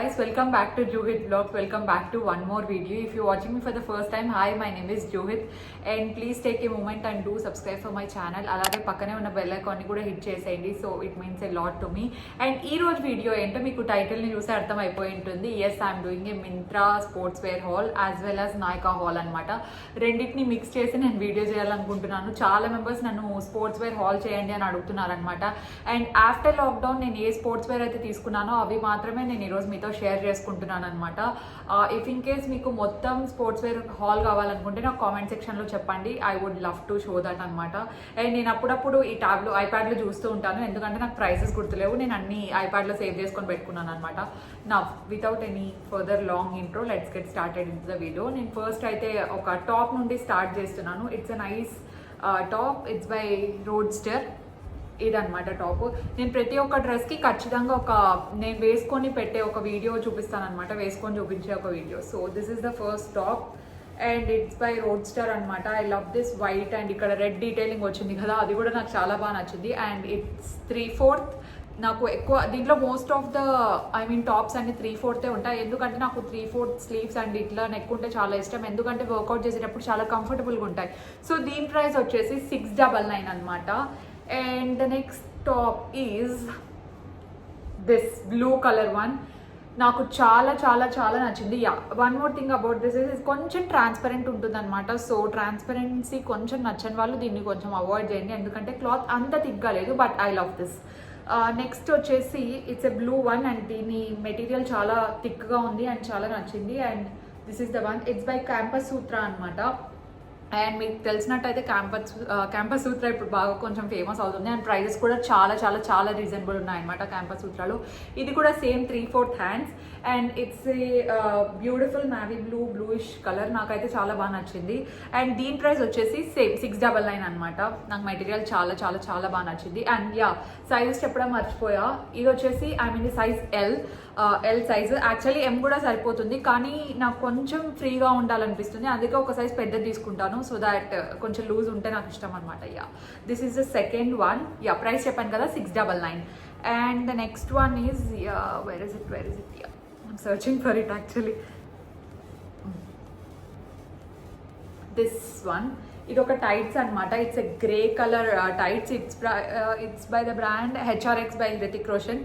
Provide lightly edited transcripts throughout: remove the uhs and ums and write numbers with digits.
guys, welcome back to Johit Vlogs. Welcome back to one more video. If you're watching me for the first time, hi, my name is Johit and please take a moment and do subscribe for my channel. అలాగే పక్కనే ఉన్న bell icon ని కూడా hit చేసేయండి. So it means a lot to me. And ఈ రోజు video ఏంటో మీకు టైటిల్ ని చూసి అర్థం అయిపోయి ఉంటుంది. yes, I'm doing a Myntra sports wear haul as well as Nykaa haul అనమాట. రెండింటిని మిక్స్ చేసి నేను వీడియో చేయాలనుకుంటున్నాను. చాలా మెంబర్స్ నన్ను స్పోర్ట్స్ వేర్ హాల్ చేయండి అని అడుగుతున్నారు అనమాట. అండ్ ఆఫ్టర్ లాక్డౌన్ నేను ఏ స్పోర్ట్స్ వేర్ అయితే తీసుకున్నానో అవి మాత్రమే నేను ఈరోజు మీతో షేర్ చేసుకుంటున్నాను అనమాట. ఇఫ్ ఇన్ కేస్ మీకు మొత్తం స్పోర్ట్స్ వేర్ హాల్ కావాలనుకుంటే నాకు కామెంట్ సెక్షన్లో చెప్పండి. I would love to show that అనమాట. అండ్ నేను అప్పుడప్పుడు ఈ ట్యాబ్లో ఐప్యాడ్లో చూస్తూ ఉంటాను, ఎందుకంటే నాకు ప్రైజెస్ గుర్తులేవు. నేను అన్ని ఐప్యాడ్లో సేవ్ చేసుకొని పెట్టుకున్నాను అనమాట. నా without any further long intro let's get started in the video. నేను ఫస్ట్ అయితే ఒక టాప్ నుండి స్టార్ట్ చేస్తున్నాను. It's a nice top. It's by roadster. ఇదనమాట టాప్. నేను ప్రతి ఒక్క డ్రెస్కి ఖచ్చితంగా నేను వేసుకొని పెట్టే ఒక వీడియో చూపిస్తాను అనమాట, వేసుకొని చూపించే ఒక video. So this is the first top and it's by Roadster అనమాట. I love this white and ఇక్కడ రెడ్ డీటెయిలింగ్ వచ్చింది కదా, అది కూడా నాకు చాలా బాగా నచ్చింది. And it's 3/4. నాకు ఎక్కువ దీంట్లో మోస్ట్ ఆఫ్ ద టాప్స్ అన్ని 3/4 ఉంటాయి, ఎందుకంటే నాకు 3/4 స్లీవ్స్ అండ్ ఇట్లా నెక్ ఉంటే చాలా ఇష్టం, ఎందుకంటే వర్కౌట్ చేసేటప్పుడు చాలా కంఫర్టబుల్గా ఉంటాయి. సో దీని ప్రైస్ వచ్చేసి 699 అనమాట. And the next top is this blue color one. నాకు చాలా చాలా చాలా నచ్చింది. One more thing about this is కొంచెం ట్రాన్స్పరెంట్ ఉంటుంది అనమాట. సో ట్రాన్స్పరెన్సీ కొంచెం నచ్చని వాళ్ళు దీన్ని కొంచెం అవాయిడ్ చేయండి, ఎందుకంటే క్లాత్ అంత థిక్గా లేదు. But I love this. Next వచ్చేసి it's a blue one and దీని మెటీరియల్ చాలా థిక్గా ఉంది అండ్ చాలా నచ్చింది. And this is the one. It's by Campus Sutra అనమాట. అండ్ మీకు తెలిసినట్టయితే క్యాంపస్ సూత్ర ఇప్పుడు బాగా కొంచెం ఫేమస్ అవుతుంది అండ్ ప్రైజెస్ కూడా చాలా చాలా చాలా రీజనబుల్ ఉన్నాయన్నమాట క్యాంపస్ సూత్రాలో. ఇది కూడా same 3/4 hands and it's a beautiful navy bluish colour. నాకైతే చాలా బాగా నచ్చింది. అండ్ దీని ప్రైస్ వచ్చేసి సేమ్ 699 అనమాట. నాకు మెటీరియల్ చాలా చాలా చాలా బాగా నచ్చింది. అండ్ సైజెస్ చెప్పడం మర్చిపోయా. ఇది వచ్చేసి సైజ్ ఎల్ సైజు. యాక్చువల్లీ ఎం కూడా సరిపోతుంది, కానీ నాకు కొంచెం ఫ్రీగా ఉండాలనిపిస్తుంది, అందుకే ఒక సైజ్ పెద్దది తీసుకుంటాను, సో దాట్ కొంచెం లూజ్ ఉంటే నాకు ఇష్టం అనమాట. This is the second one. Price చెప్పాను కదా 699. And the next one is where is it I'm searching for it actually. This one. ఇది ఒక టైట్స్ అనమాట. It's a grey colour tights. It's by the brand HRX by Hrithik Roshan.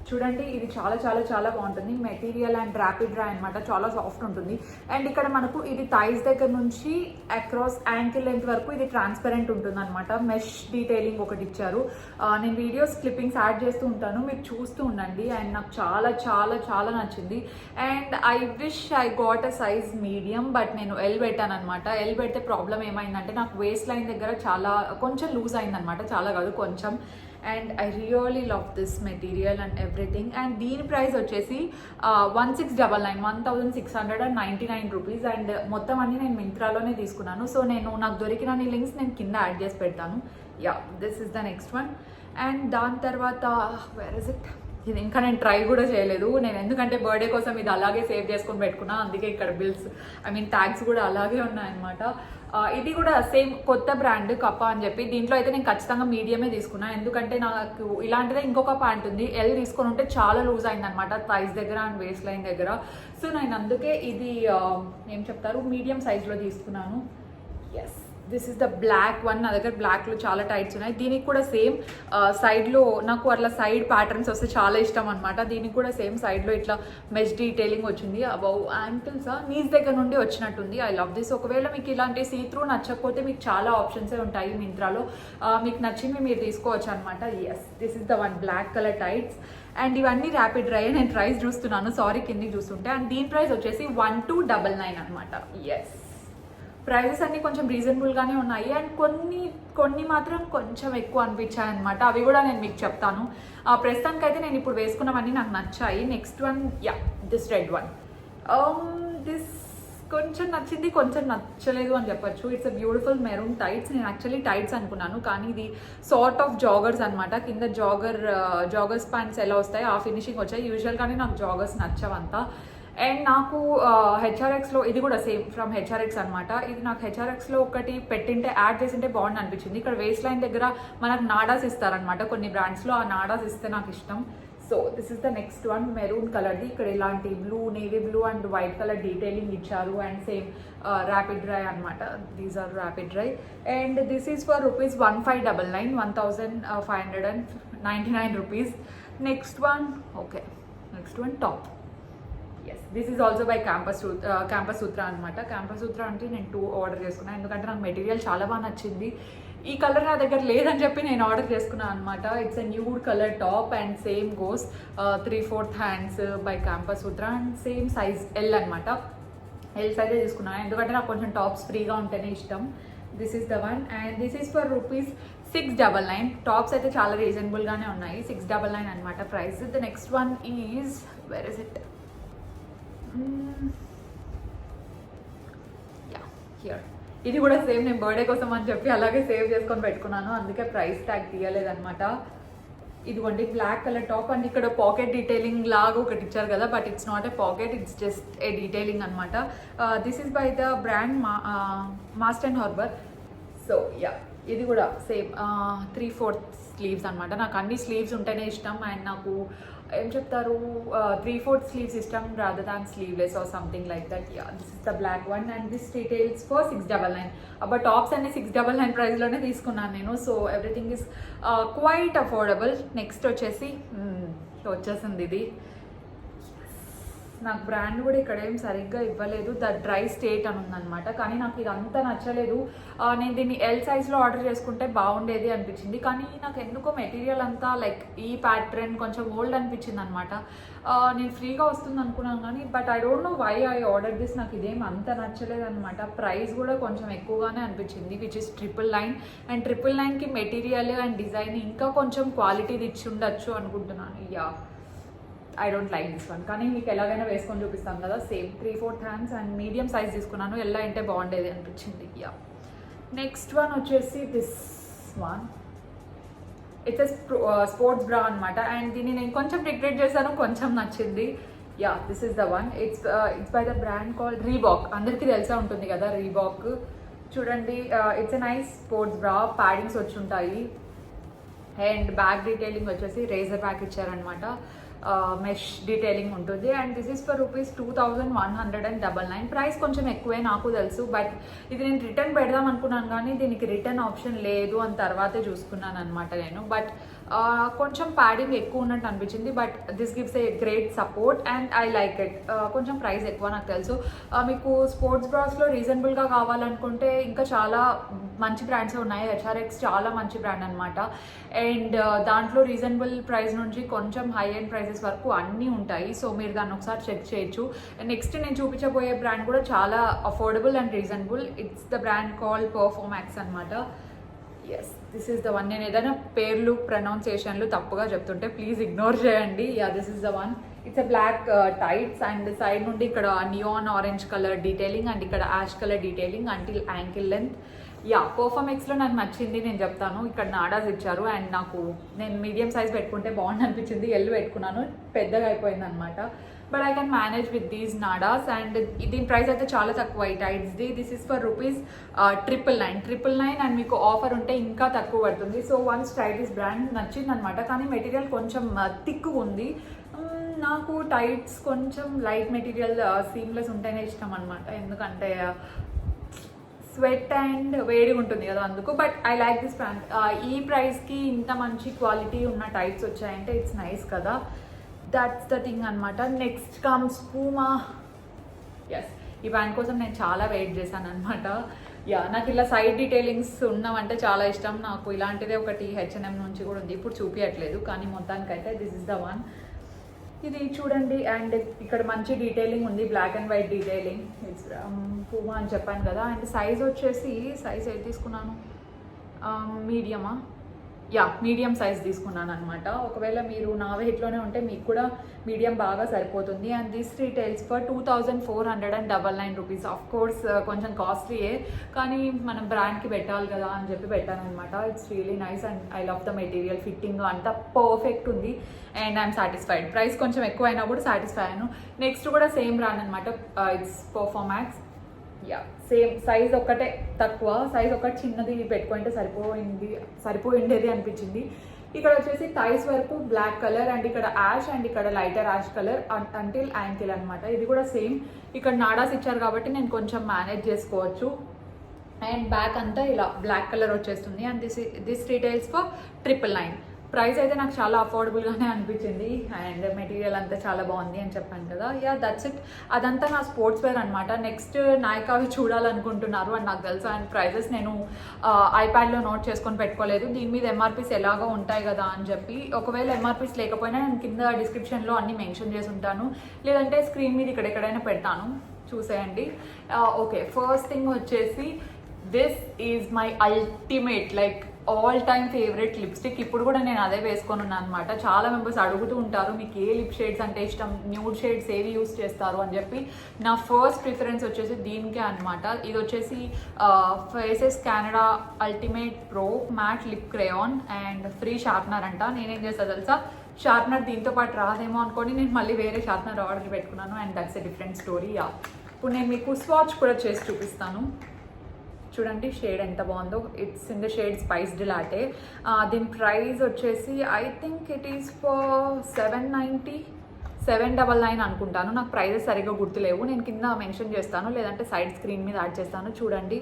చూడండి, ఇది చాలా చాలా చాలా బాగుంటుంది. మెటీరియల్ అండ్ ర్యాపిడ్ డ్రై అనమాట, చాలా సాఫ్ట్ ఉంటుంది. అండ్ ఇక్కడ మనకు ఇది థైస్ దగ్గర నుంచి అక్రాస్ యాంకిల్ లెంత్ వరకు ఇది ట్రాన్స్పరెంట్ ఉంటుంది అనమాట. మెష్ డీటెయిలింగ్ ఒకటి ఇచ్చారు. నేను వీడియోస్ క్లిప్పింగ్స్ యాడ్ చేస్తూ ఉంటాను, మీరు చూస్తూ ఉండండి. అండ్ నాకు చాలా చాలా చాలా నచ్చింది. And I wish I got a size medium, but నేను ఎల్ పెట్టాను అనమాట. ఎల్ పెడితే ప్రాబ్లం ఏమైందంటే నాకు వేస్ట్ లైన్ దగ్గర కొంచెం లూజ్ అయిందనమాట, చాలా కాదు కొంచెం. And I really love this material and everything. And దీని ప్రైస్ వచ్చేసి 1699 రూపీస్. అండ్ మొత్తం అన్ని నేను మింత్రాలోనే తీసుకున్నాను. సో నాకు దొరికిన లింక్స్ నేను కింద యాడ్ చేసి పెడతాను. This is the next one. And దాని తర్వాత వేర్ ఇస్ ఇట్. ఇది ఇంకా నేను ట్రై కూడా చేయలేదు, నేను ఎందుకంటే బర్త్డే కోసం ఇది అలాగే సేవ్ చేసుకొని పెట్టుకున్నా, అందుకే ఇక్కడ బిల్స్ ట్యాగ్స్ కూడా అలాగే ఉన్నాయన్నమాట. ఇది కూడా సేమ్ కొత్త బ్రాండ్ కప్పా అని చెప్పి. దీంట్లో అయితే నేను ఖచ్చితంగా మీడియమే తీసుకున్నా, ఎందుకంటే నాకు ఇలాంటిదే ఇంకొక ప్యాంట్ ఉంది, ఎల్ తీసుకొని ఉంటే చాలా లూజ్ అయిందనమాట థైస్ దగ్గర అండ్ వేస్ట్ లైన్ దగ్గర. సో నేను అందుకే ఇది మీడియం సైజ్లో తీసుకున్నాను. Yes, this is the black one. నా దగ్గర బ్లాక్లో చాలా టైట్స్ ఉన్నాయి. దీనికి కూడా సేమ్ సైడ్లో నాకు అట్లా సైడ్ ప్యాటర్న్స్ వస్తే చాలా ఇష్టం అనమాట. దీనికి కూడా సేమ్ సైడ్లో ఇట్లా మెష్ డీటెయిలింగ్ వచ్చింది. అబౌవ్ యాంకిల్స్ నీస్ దగ్గర నుండి వచ్చినట్టుంది. I love this. ఒకవేళ మీకు ఇలాంటి సీత్రూ నచ్చకపోతే మీకు చాలా ఆప్షన్సే ఉంటాయి మింత్రాలో, మీకు నచ్చింది మీరు తీసుకోవచ్చు అనమాట. Yes, this is the one black colour tights. And ఇవన్నీ ర్యాపిడ్ డ్రై. నేను ప్రైస్ చూస్తున్నాను, సారీ కిందికి చూస్తుంటే. అండ్ దీని ప్రైస్ వచ్చేసి 1299 అనమాట. ఎస్, ప్రైజెస్ అన్నీ కొంచెం రీజనబుల్గానే ఉన్నాయి. అండ్ కొన్ని మాత్రం కొంచెం ఎక్కువ అనిపించాయి అనమాట. అవి కూడా నేను మీకు చెప్తాను. ప్రస్తుతానికైతే నేను ఇప్పుడు వేసుకున్నవన్నీ నాకు నచ్చాయి. Next one, this red one. This కొంచెం నచ్చింది, కొంచెం నచ్చలేదు అని చెప్పొచ్చు. It's a beautiful maroon tights. నేను యాక్చువల్లీ టైట్స్ అనుకున్నాను, కానీ ఇది సార్ట్ ఆఫ్ జాగర్స్ అనమాట. కింద జాగర్స్ ప్యాంట్స్ ఎలా వస్తాయి ఆ ఫినిషింగ్ వచ్చాయి. యూజువల్గానే నాకు జాగర్స్ నచ్చవంతా. అండ్ నాకు హెచ్ఆర్ఎక్స్లో ఇది కూడా సేమ్ ఫ్రమ్ హెచ్ఆర్ఎక్స్ అనమాట. ఇది నాకు హెచ్ఆర్ఎక్స్లో ఒకటి పెట్టింటే యాడ్ చేసింటే బాగుంది అనిపించింది. ఇక్కడ వేస్ట్ లైన్ దగ్గర మనకు నాడాస్ ఇస్తారనమాట కొన్ని బ్రాండ్స్లో, ఆ నాడాస్ ఇస్తే నాకు ఇష్టం. So this is the next one, maroon కలర్ది. ఇక్కడ ఇలాంటి blue, navy blue and white colour detailing ఇచ్చారు అండ్ సేమ్ ర్యాపిడ్ డ్రై అనమాట. These are rapid dry and this is for rupees 1599, 1599 rupees. Next one, okay, next one top. Yes, this is also by Campus Sutra అనమాట. Campus Sutra అంటే నేను 2 order చేసుకున్నాను ఎందుకంటే నాకు material చాలా బాగా నచ్చింది. ఈ కలర్ నా దగ్గర లేదని చెప్పి నేను ఆర్డర్ చేసుకున్నాను అనమాట. It's a nude colour top and same goes 3/4 hands by campus Sutra and same size L అనమాట. ఎల్ సైజే తీసుకున్నాను ఎందుకంటే నాకు కొంచెం టాప్స్ ఫ్రీగా ఉంటేనే ఇష్టం. This is the one and this is for rupees 699. Tops అయితే చాలా రీజనబుల్గానే ఉన్నాయి, 699 అనమాట price. The next one is, where is it, yeah here. ఇది కూడా సేమ్ నేను బర్త్డే కోసం అని చెప్పి అలాగే సేవ్ చేసుకొని పెట్టుకున్నాను, అందుకే ప్రైస్ ట్యాగ్ తీయలేదన్నమాట. ఇదిగోండి బ్లాక్ కలర్ టాప్ అండ్ ఇక్కడ పాకెట్ డీటెయిలింగ్ లాగా ఒకటి ఇచ్చారు కదా, but it's not a pocket, it's just a detailing అనమాట. This is by the brand Mast and Harbour. So yeah, ఇది కూడా సేమ్ 3/4 స్లీవ్స్ అనమాట. నాకు అన్ని స్లీవ్స్ ఉంటేనే ఇష్టం అండ్ నాకు ఏం చెప్తారు 3/4 స్లీవ్స్ ఇష్టం rather than sleeveless or something like that. Yeah, this is the black one and this details for 699. అబ్బా టాప్స్ అన్ని 699 ప్రైస్లోనే తీసుకున్నాను నేను. So everything is quite affordable. Next వచ్చేసింది ఇది. నాకు బ్రాండ్ కూడా ఇక్కడ ఏం సరిగ్గా ఇవ్వలేదు, ద డ్రై స్టేట్ అని ఉందన్నమాట. కానీ నాకు ఇది అంతా నచ్చలేదు. నేను దీన్ని ఎల్ సైజ్లో ఆర్డర్ చేసుకుంటే బాగుండేది అనిపించింది, కానీ నాకు ఎందుకో మెటీరియల్ అంతా లైక్ ఈ ప్యాటర్న్ కొంచెం ఓల్డ్ అనిపించింది అనమాట. నేను ఫ్రీగా వస్తుంది అనుకున్నాను కానీ but I don't know why I order this. నాకు ఇదేం అంత నచ్చలేదు అనమాట. ప్రైస్ కూడా కొంచెం ఎక్కువగానే అనిపించింది, విచ్ ఇస్ 999 అండ్ 999కి మెటీరియల్ అండ్ డిజైన్ ఇంకా కొంచెం క్వాలిటీది ఇచ్చి ఉండొచ్చు అనుకుంటున్నాను. Yeah, I don't like this one. కానీ మీకు ఎలాగైనా వేసుకొని చూపిస్తాను కదా. Same 3/4 hands and medium size తీసుకున్నాను, ఎలా అంటే బాగుండేది అనిపించింది. యా, నెక్స్ట్ వన్ వచ్చేసి this one. It's sports bra అనమాట అండ్ దీన్ని నేను కొంచెం రిగ్రెట్ చేశాను, కొంచెం నచ్చింది. Yeah, this is the one. It's by the brand called Reebok. అందరికీ తెలిసే ఉంటుంది కదా రీబాక్. చూడండి, ఇట్స్ ఎ నైస్ స్పోర్ట్స్ బ్రా, ప్యాడింగ్స్ వచ్చి ఉంటాయి అండ్ బ్యాక్ డీటెయిలింగ్ వచ్చేసి రేజర్ బ్యాక్ ఇచ్చారనమాట. మెష్ డీటెయిలింగ్ ఉంటుంది and this is for rupees 2199. Price కొంచెం ఎక్కువే నాకు తెలుసు, బట్ ఇది నేను రిటర్న్ పెడదాం అనుకున్నాను కానీ దీనికి రిటర్న్ ఆప్షన్ లేదు అని తర్వాతే చూసుకున్నాను అనమాట నేను. బట్ కొంచెం ప్యాడింగ్ ఎక్కువ ఉన్నట్టు అనిపించింది, but this gives a great support and I like it. కొంచెం ప్రైస్ ఎక్కువ నాకు తెలుసు. మీకు స్పోర్ట్స్ బ్రాస్లో రీజనబుల్గా కావాలనుకుంటే ఇంకా చాలా మంచి బ్రాండ్సే ఉన్నాయి. హెచ్ఆర్ఎక్స్ చాలా మంచి బ్రాండ్ అనమాట అండ్ దాంట్లో రీజనబుల్ ప్రైస్ నుంచి కొంచెం హై ఎండ్ ప్రైసెస్ వరకు అన్నీ ఉంటాయి. సో మీరు దాన్ని ఒకసారి చెక్ చేయొచ్చు. నెక్స్ట్ నేను చూపించబోయే బ్రాండ్ కూడా చాలా affordable and reasonable. It's the brand called Performax అనమాట. Yes, this is the one. నేను ఏదైనా పేర్లు ప్రొనౌన్సియేషన్లు తప్పుగా చెప్తుంటే ప్లీజ్ ఇగ్నోర్ చేయండి. Yeah, this is the one. It's a black tights and side నుండి ఇక్కడ neon orange colour detailing and ఇక్కడ ash colour detailing until ankle length. Yeah, పర్ఫార్మెక్స్లో నాకు నచ్చింది, నేను చెప్తాను. ఇక్కడ నాడాస్ ఇచ్చారు అండ్ నేను మీడియం సైజ్ పెట్టుకుంటే బాగుంది అనిపించింది, ఎల్లు పెట్టుకున్నాను, పెద్దగా అయిపోయింది అనమాట. But I can manage with these నాడాస్ అండ్ దీని ప్రైస్ అయితే చాలా తక్కువ. ఈ టైట్స్ది this is for rupees 999 and మీకు ఆఫర్ ఉంటే ఇంకా తక్కువ పడుతుంది. So once try this brand నచ్చింది అనమాట, కానీ మెటీరియల్ కొంచెం థిక్గా ఉంది. నాకు టైట్స్ కొంచెం లైట్ మెటీరియల్ సీమ్లెస్ ఉంటేనే ఇష్టం అనమాట, ఎందుకంటే స్వెట్ అండ్ వేడిగా ఉంటుంది కదా అందుకు. But I like this brand. ఈ ప్రైస్కి ఇంత మంచి క్వాలిటీ ఉన్న టైట్స్ వచ్చాయంటే ఇట్స్ నైస్ కదా. దట్స్ ద థింగ్ అనమాట. Next comes Puma. ఎస్, ఈ బ్రాండ్ కోసం నేను చాలా వెయిట్ చేశాను అనమాట. యా, నాకు ఇలా సైడ్ డీటెయిలింగ్స్ ఉన్నామంటే చాలా ఇష్టం. నాకు ఇలాంటిదే ఒకటి H&M నుంచి కూడా ఉంది, ఇప్పుడు చూపించట్లేదు, కానీ మొత్తానికైతే దిస్ ఇస్ ద వన్. ఇది చూడండి అండ్ ఇక్కడ మంచి డీటెయిలింగ్ ఉంది, black and white detailing. It's Puma అని చెప్పాను కదా. అండ్ సైజ్ వచ్చేసి ఏది తీసుకున్నాను, మీడియమా? యా, మీడియం సైజ్ తీసుకున్నాను అనమాట. ఒకవేళ మీరు నా వెయిట్లోనే ఉంటే మీకు కూడా మీడియం బాగా సరిపోతుంది. And this retails for 2499 rupees. Of course కొంచెం కాస్ట్లీయే, కానీ మనం బ్రాండ్కి పెట్టాలి కదా అని చెప్పి పెట్టాను అనమాట. It's really nice and I love the material, fitting అంతా పర్ఫెక్ట్ ఉంది అండ్ ఐఎమ్ సాటిస్ఫైడ్. ప్రైస్ కొంచెం ఎక్కువ అయినా కూడా సాటిస్ఫై అయ్యాను. నెక్స్ట్ కూడా సేమ్ బ్రాండ్ అనమాట, ఇట్స్ పర్ఫార్మాక్స్. యా సేమ్ సైజ్ ఒక్కటే తక్కువ, సైజ్ ఒకటి చిన్నది పెట్టుకుంటే సరిపోయిండేది అనిపించింది. ఇక్కడ వచ్చేసి థైస్ వరకు బ్లాక్ కలర్ అండ్ ఇక్కడ యాష్ అండ్ ఇక్కడ lighter ash colour until ankle అనమాట. ఇది కూడా సేమ్ ఇక్కడ నాడాస్ ఇచ్చారు కాబట్టి నేను కొంచెం మేనేజ్ చేసుకోవచ్చు. అండ్ బ్యాక్ అంతా ఇలా బ్లాక్ కలర్ వచ్చేస్తుంది. And this retails for 999. Price అయితే నాకు చాలా అఫోర్డబుల్గానే అనిపించింది అండ్ మెటీరియల్ అంతా చాలా బాగుంది అని చెప్పాను కదా. Yeah that's it. అదంతా నా స్పోర్ట్స్ వేర్ అనమాట. నెక్స్ట్ నాయకావి చూడాలనుకుంటున్నారు అండ్ నాకు తెలుసు. అండ్ ప్రైజెస్ నేను ఐప్యాడ్లో నోట్ చేసుకొని పెట్టుకోలేదు. దీని మీద ఎంఆర్పీస్ ఎలాగో ఉంటాయి కదా అని చెప్పి. ఒకవేళ ఎంఆర్పీస్ లేకపోయినా నేను కింద డిస్క్రిప్షన్లో అన్ని మెన్షన్ చేసి ఉంటాను, లేదంటే స్క్రీన్ మీద ఎక్కడైనా పెడతాను, చూసేయండి. ఓకే, ఫస్ట్ థింగ్ వచ్చేసి this is my ultimate like all time favourite lipstick. ఇప్పుడు కూడా నేను అదే వేసుకొని ఉన్నాను అనమాట. చాలా మెంబర్స్ అడుగుతూ ఉంటారు మీకు ఏ లిప్ షేడ్స్ అంటే ఇష్టం, న్యూడ్ షేడ్స్ ఏవి యూస్ చేస్తారు అని చెప్పి. నా ఫస్ట్ ప్రిఫరెన్స్ వచ్చేసి దీనికే అనమాట. ఇది వచ్చేసి Faces Canada ultimate pro matte lip crayon and free sharpener అంట. నేనేం చేస్తా తెలుసా, షార్ప్నర్ దీంతో పాటు రాదేమో అనుకోని నేను మళ్ళీ వేరే షార్ప్నర్ ఆర్డర్ పెట్టుకున్నాను and that's a different story. ఇప్పుడు నేను మీకు స్వాచ్ కూడా చేసి చూపిస్తాను. చూడండి షేడ్ ఎంత బాగుందో. It's in the shade spiced latte. దీని ప్రైస్ వచ్చేసి I think it is for 790, 799 అనుకుంటాను. నాకు ప్రైజెస్ సరిగ్గా గుర్తులేవు, నేను కింద మెన్షన్ చేస్తాను, లేదంటే సైడ్ స్క్రీన్ మీద యాడ్ చేస్తాను. చూడండి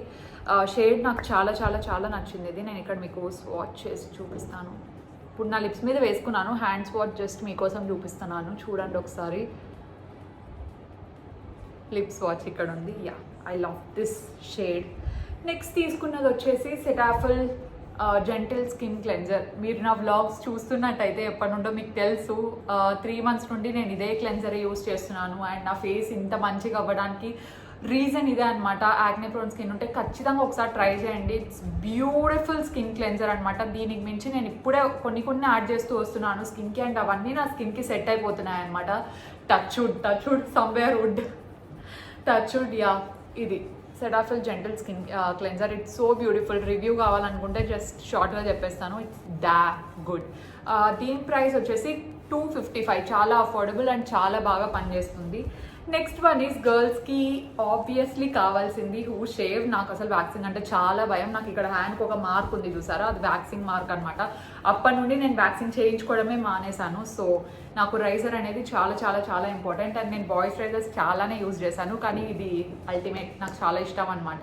షేడ్ నాకు చాలా చాలా చాలా నచ్చింది. ఇది నేను ఇక్కడ మీకు స్వాచ్ చేసి చూపిస్తాను. ఇప్పుడు నా లిప్స్ మీద వేసుకున్నాను, హ్యాండ్ స్వాచ్ జస్ట్ మీకోసం చూపిస్తున్నాను. చూడండి ఒకసారి లిప్ స్వాచ్ ఇక్కడ ఉంది. Yeah I love this shade. Next తీసుకున్నది వచ్చేసి సెటాఫిల్ జెంటిల్ స్కిన్ క్లెన్జర్. మీరు నా వ్లాగ్స్ చూస్తున్నట్టయితే ఎప్పటి నుండో మీకు తెలుసు, 3 months నుండి నేను ఇదే క్లెన్జర్ యూస్ చేస్తున్నాను. అండ్ నా ఫేస్ ఇంత మంచిగా అవ్వడానికి రీజన్ ఇదే అనమాట. యాక్నే ప్రోన్ స్కిన్ ఉంటే ఖచ్చితంగా ఒకసారి ట్రై చేయండి. ఇట్స్ బ్యూటిఫుల్ స్కిన్ క్లెన్జర్ అనమాట. దీనికి మించి నేను ఇప్పుడే కొన్ని యాడ్ చేస్తూ వస్తున్నాను స్కిన్కి అండ్ అవన్నీ నా స్కిన్కి సెట్ అయిపోతున్నాయి అనమాట. Touch wood somewhere wood touch wood. Yeah ఇది Cetaphil gentle skin cleanser. It's so beautiful. Review కావాలనుకుంటే జస్ట్ షార్ట్గా చెప్పేస్తాను, ఇట్స్ దా గుడ్. దీని ప్రైస్ వచ్చేసి 255, చాలా అఫోర్డబుల్ అండ్ చాలా బాగా పనిచేస్తుంది. నెక్స్ట్ వన్ ఈస్ గర్ల్స్కి ఆబ్వియస్లీ కావాల్సింది హూ షేవ్. నాకు అసలు వ్యాక్సింగ్ అంటే చాలా భయం. నాకు ఇక్కడ హ్యాండ్కి ఒక మార్క్ ఉంది చూసారా, అది వ్యాక్సింగ్ మార్క్ అనమాట. అప్పటి నుండి నేను వ్యాక్సింగ్ చేయించుకోవడమే మానేశాను. సో నాకు రైజర్ అనేది చాలా చాలా చాలా ఇంపార్టెంట్. అండ్ నేను బాయ్స్ రైజర్స్ చాలానే యూజ్ చేశాను, కానీ ఇది అల్టిమేట్, నాకు చాలా ఇష్టం అనమాట.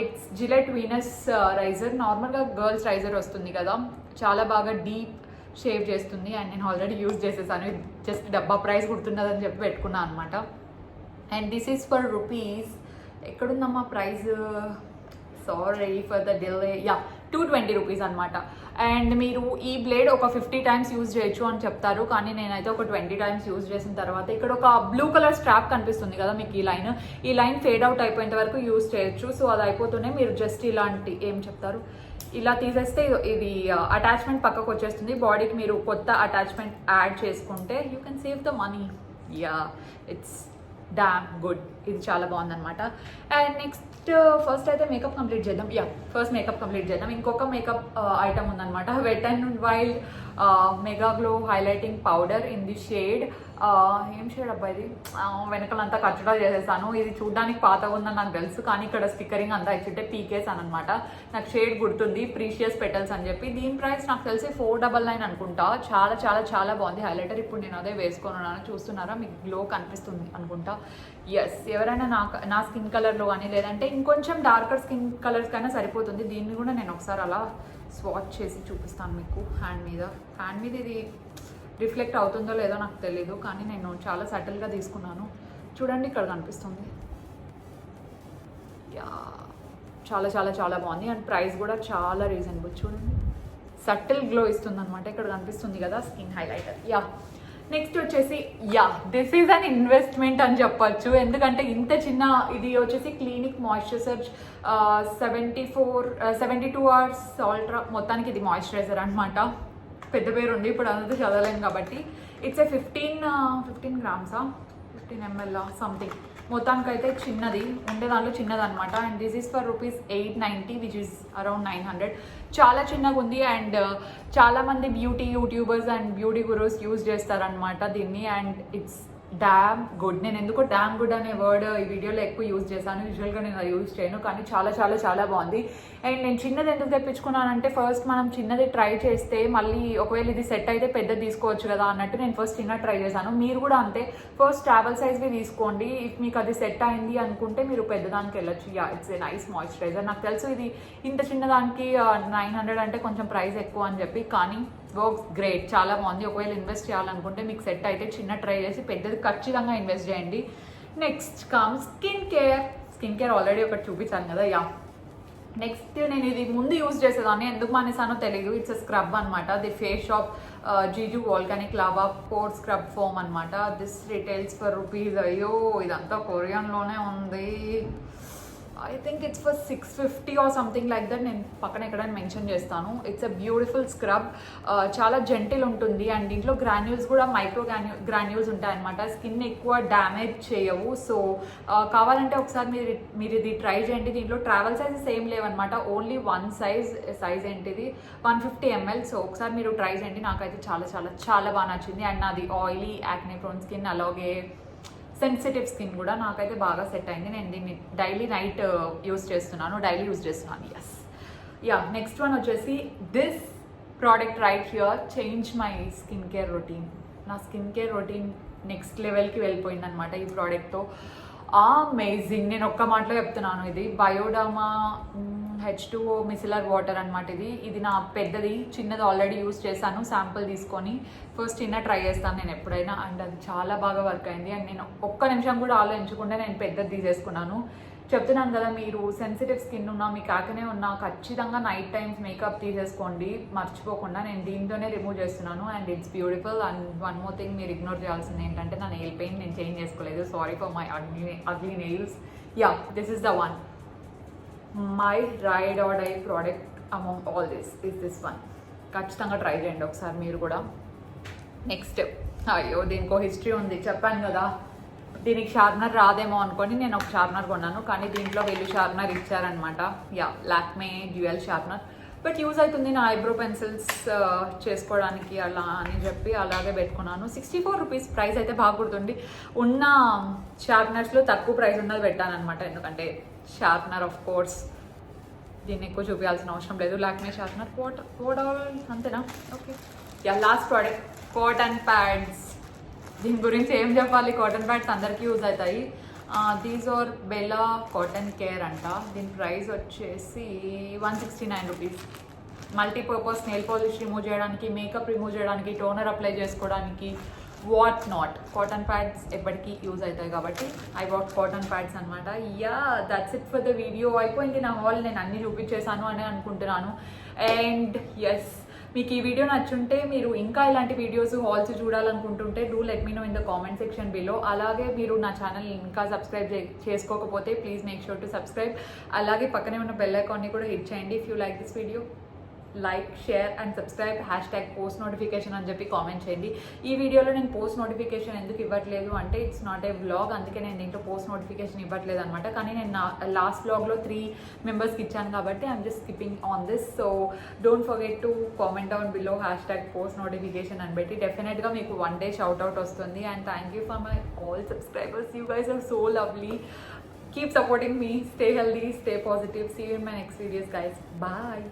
It's Gillette Venus razor. నార్మల్గా గర్ల్స్ రైజర్ వస్తుంది కదా, చాలా బాగా డీప్ షేవ్ చేస్తుంది అండ్ నేను ఆల్రెడీ యూజ్ చేసేసాను. జస్ట్ డబ్బా ప్రైస్ గుర్తున్నదని చెప్పి పెట్టుకున్నాను అనమాట. And this is for rupees, ఎక్కడుందమ్మా price, sorry for the delay. Yeah 220 rupees అనమాట. అండ్ మీరు ఈ బ్లేడ్ ఒక 50 times యూజ్ చేయొచ్చు అని చెప్తారు, కానీ నేనైతే ఒక 20 times యూజ్ చేసిన తర్వాత ఇక్కడ ఒక బ్లూ కలర్ స్ట్రాప్ కనిపిస్తుంది కదా మీకు, ఈ లైన్ ఫేడ్ అవుట్ అయిపోయేంత వరకు యూజ్ చేయొచ్చు. సో అది అయిపోతూనే మీరు జస్ట్ ఇలాంటి ఏం చెప్తారు ఇలా తీసేస్తే ఇది అటాచ్మెంట్ పక్కకు వచ్చేస్తుంది. బాడీకి మీరు కొత్త అటాచ్మెంట్ యాడ్ చేసుకుంటే you can save the money. Yeah it's damn good. ఇది చాలా బాగుందన్నమాట. అండ్ నెక్స్ట్ ఫస్ట్ అయితే మేకప్ కంప్లీట్ చేద్దాం. ఫస్ట్ మేకప్ కంప్లీట్ చేద్దాం. ఇంకొక మేకప్ ఐటమ్ ఉందన్నమాట, Wet and Wild mega glow highlighting powder in the shade. ఏం షేడ్ అబ్బా ఇది, వెనకాలంతా కచ్చడా చేసేసాను. ఇది చూడడానికి పాతగా ఉందని నాకు తెలుసు, కానీ ఇక్కడ స్టిక్కరింగ్ అంతా ఇచ్చింటే పీకేస్ అని అనమాట. నాకు షేడ్ గుర్తుంది, ప్రీషియస్ పెటల్స్ అని చెప్పి. దీని ప్రైస్ నాకు తెలిసి 499 అనుకుంటా. చాలా చాలా చాలా బాగుంది హైలైటర్. ఇప్పుడు నేను అదే వేసుకొని ఉన్నాను, చూస్తున్నారా మీకు గ్లో కనిపిస్తుంది అనుకుంటా. ఎస్, ఎవరైనా నా స్కిన్ కలర్లో కానీ లేదంటే ఇంకొంచెం డార్కర్ స్కిన్ కలర్స్ కైనా సరిపోతుంది. దీన్ని కూడా నేను ఒకసారి అలా స్వాచ్ చేసి చూపిస్తాను మీకు హ్యాండ్ మీద. ఇది రిఫ్లెక్ట్ అవుతుందో లేదో నాకు తెలీదు, కానీ నేను చాలా సటిల్గా తీసుకున్నాను. చూడండి ఇక్కడ కనిపిస్తుంది. యా చాలా చాలా చాలా బాగుంది అండ్ ప్రైస్ కూడా చాలా రీజనబుల్. చూడండి సటిల్ గ్లో ఇస్తుంది అనమాట. ఇక్కడ కనిపిస్తుంది కదా స్కిన్ హైలైటర్. యా నెక్స్ట్ వచ్చేసి దిస్ ఈజ్ అన్ ఇన్వెస్ట్మెంట్ అని చెప్పొచ్చు, ఎందుకంటే ఇంత చిన్న ఇది వచ్చేసి క్లినిక్ మాయిశ్చరైజర్ 72 hours అల్ట్రా. మొత్తానికి ఇది మాయిశ్చరైజర్ అనమాట. పెద్ద పేరు ఉంది, ఇప్పుడు అదంతా చదవలేను కాబట్టి. It's a 15 grams 15 ml something. మొత్తానికి అయితే చిన్నది ఉండే దాంట్లో చిన్నది అనమాట. And this is for rupees 890 which is around 900. చాలా చిన్నగా ఉంది అండ్ చాలామంది beauty YouTubers and beauty gurus use చేస్తారనమాట దీన్ని. And it's damn good. నేను ఎందుకో డామ్ గుడ్ అనే వర్డ్ ఈ వీడియోలో ఎక్కువ యూజ్ చేశాను. యూజువల్గా నేను అది యూజ్ చేయను, కానీ చాలా చాలా చాలా బాగుంది. అండ్ నేను చిన్నది ఎందుకు తెప్పించుకున్నానంటే, ఫస్ట్ మనం చిన్నది ట్రై చేస్తే మళ్ళీ ఒకవేళ ఇది సెట్ అయితే పెద్దది తీసుకోవచ్చు కదా అన్నట్టు నేను ఫస్ట్ చిన్న ట్రై చేశాను. మీరు కూడా అంతే, ఫస్ట్ ట్రావెల్ సైజ్వి తీసుకోండి. ఇఫ్ మీకు అది సెట్ అయింది అనుకుంటే మీరు పెద్దదానికి వెళ్ళొచ్చు. Yeah, it's a nice moisturiser. నాకు తెలుసు ఇది ఇంత చిన్నదానికి 900 అంటే కొంచెం ప్రైస్ ఎక్కువ అని చెప్పి, కానీ వర్క్స్ గ్రేట్, చాలా బాగుంది. ఒకవేళ ఇన్వెస్ట్ చేయాలనుకుంటే మీకు సెట్ అయితే చిన్న ట్రై చేసి పెద్దది ఖచ్చితంగా ఇన్వెస్ట్ చేయండి. Next come skin care. Skin care already ఒకటి చూపించాను కదా. యా, నెక్స్ట్ నేను ఇది ముందు యూజ్ చేసేదాన్ని, ఎందుకు మానేసానో తెలియదు. ఇట్స్ స్క్రబ్ అనమాట. The Face Shop Jeju volcanic lava pore scrub foam అనమాట. దిస్ రిటైల్స్ ఫర్ రూపీస్, అయ్యో ఇదంతా కొరియన్లోనే ఉంది. I think it's for 650 or something like that. నేను పక్కన ఎక్కడైనా మెన్షన్ చేస్తాను. ఇట్స్ అ బ్యూటిఫుల్ స్క్రబ్, చాలా జెంటిల్ ఉంటుంది. అండ్ దీంట్లో గ్రాన్యూల్స్ కూడా మైక్రో గ్రాన్యూల్స్ ఉంటాయన్నమాట. స్కిన్ ఎక్కువ డ్యామేజ్ చేయవు. సో కావాలంటే ఒకసారి మీరు ఇది ట్రై చేయండి. దీంట్లో ట్రావెల్ సైజెస్ ఏం లేవన్నమాట, ఓన్లీ వన్ సైజ్ ఏంటిది 150 ml. సో ఒకసారి మీరు ట్రై చేయండి. నాకైతే చాలా చాలా చాలా బాగా నచ్చింది. అండ్ నాది ఆయిలీ యాక్నే ప్రోన్ స్కిన్, అలాగే సెన్సిటివ్ స్కిన్ కూడా నాకైతే బాగా సెట్ అయింది. నేను దీన్ని డైలీ నైట్ యూజ్ చేస్తున్నాను. ఎస్. యా, నెక్స్ట్ వన్ వచ్చేసి this product right here change my skin care routine. నా స్కిన్ కేర్ రొటీన్ నెక్స్ట్ లెవెల్కి వెళ్ళిపోయింది అనమాట ఈ ప్రోడక్ట్తో. అమేజింగ్. నేను ఒక్క మాటలో చెప్తున్నాను, ఇది బయోడర్మా H2O మిసిలర్ వాటర్ అనమాట. ఇది నా పెద్దది, చిన్నది ఆల్రెడీ యూజ్ చేశాను. శాంపుల్ తీసుకొని ఫస్ట్ చిన్న ట్రై చేస్తాను నేను ఎప్పుడైనా. అండ్ అది చాలా బాగా వర్క్ అయింది. అండ్ నేను ఒక్క నిమిషం కూడా ఆలోచించకుండా నేను పెద్దది తీసేసుకున్నాను. చెప్తున్నాను కదా, మీరు సెన్సిటివ్ స్కిన్ ఉన్నా, మీకు యాక్నే ఉన్నా ఖచ్చితంగా నైట్ టైమ్స్ మేకప్ తీసేసుకోండి మర్చిపోకుండా. నేను దీంతోనే రిమూవ్ చేస్తున్నాను. And it's beautiful. And one more thing మీరు ఇగ్నోర్ చేయాల్సింది ఏంటంటే, నా నెయిల్ పెయింట్ నేను చేంజ్ చేసుకోలేదు. Sorry for my ugly nails. Yeah, this is the one. My ride or die product among all this one. ఖచ్చితంగా try చేయండి ఒకసారి మీరు కూడా. నెక్స్ట్, అయ్యో దీనికో హిస్టరీ ఉంది, చెప్పాను కదా. దీనికి షార్ప్నర్ రాదేమో అనుకొని నేను ఒక షార్ప్నర్ కొన్నాను, కానీ దీంట్లో వీళ్ళు షార్ప్నర్ ఇచ్చారనమాట. Yeah, Lakme dual sharpener. But use అవుతుంది నా ఐబ్రో పెన్సిల్స్ చేసుకోవడానికి అలా అని చెప్పి అలాగే పెట్టుకున్నాను. 64 రూపీస్. ప్రైస్ అయితే బాగా గుర్తుంది. ఉన్న షార్ప్నర్స్లో తక్కువ ప్రైస్ ఉన్నది పెట్టాను అనమాట, ఎందుకంటే షార్ప్నర్ ఆఫ్ కోర్స్ దీన్ని ఎక్కువ చూపించాల్సిన అవసరం లేదు. లాక్మే షార్ప్నర్ వాట్ ఆల్ అంతేనా. Okay. Yeah, last product cotton pads. దీని గురించి ఏం చెప్పాలి, కాటన్ ప్యాడ్స్ అందరికీ యూజ్ అవుతాయి. These are Bella cotton care అంట. దీని ప్రైస్ వచ్చేసి 169 rupees. Multipurpose nail polish remove చేయడానికి, మేకప్ రిమూవ్ చేయడానికి, టోనర్ అప్లై చేసుకోవడానికి, వాట్ నాట్. కాటన్ ప్యాడ్స్ ఎప్పటికీ యూజ్ అవుతాయి కాబట్టి ఐ వాట్ కాటన్ ప్యాడ్స్ అనమాట. Yeah, that's it for the video. అయిపోయింది నా హాల్. నేను అన్నీ చూపించేశాను అని అనుకుంటున్నాను. అండ్ ఎస్, మీకు ఈ వీడియో నచ్చుంటే, మీరు ఇంకా ఇలాంటి వీడియోస్ హాల్స్ చూడాలనుకుంటుంటే do let me know in the comment section below. అలాగే మీరు నా ఛానల్ ఇంకా సబ్స్క్రైబ్ చేసుకోకపోతే please make sure to subscribe. అలాగే పక్కనే ఉన్న బెల్ ఐకాన్ని కూడా హిట్ చేయండి. If you like this video, like, share and subscribe. #Post notification అని చెప్పి కామెంట్ చేయండి. ఈ వీడియోలో నేను పోస్ట్ నోటిఫికేషన్ ఎందుకు ఇవ్వట్లేదు అంటే, ఇట్స్ నాట్ ఏ వ్లాగ్, అందుకే నేను దీంట్లో పోస్ట్ నోటిఫికేషన్ ఇవ్వట్లేదు అనమాట. కానీ నేను నా లాస్ట్ వ్లాగ్లో 3 మెంబర్స్కి ఇచ్చాను కాబట్టి I'm just skipping on this. So don't forget to comment down below #post notification అని పెట్టి. డెఫినెట్గా మీకు వన్ డే షౌట్ అవుట్ వస్తుంది. And thank you for my all subscribers. You guys are so lovely. Keep supporting me. Stay healthy, stay positive. See you in my next videos, guys. Bye.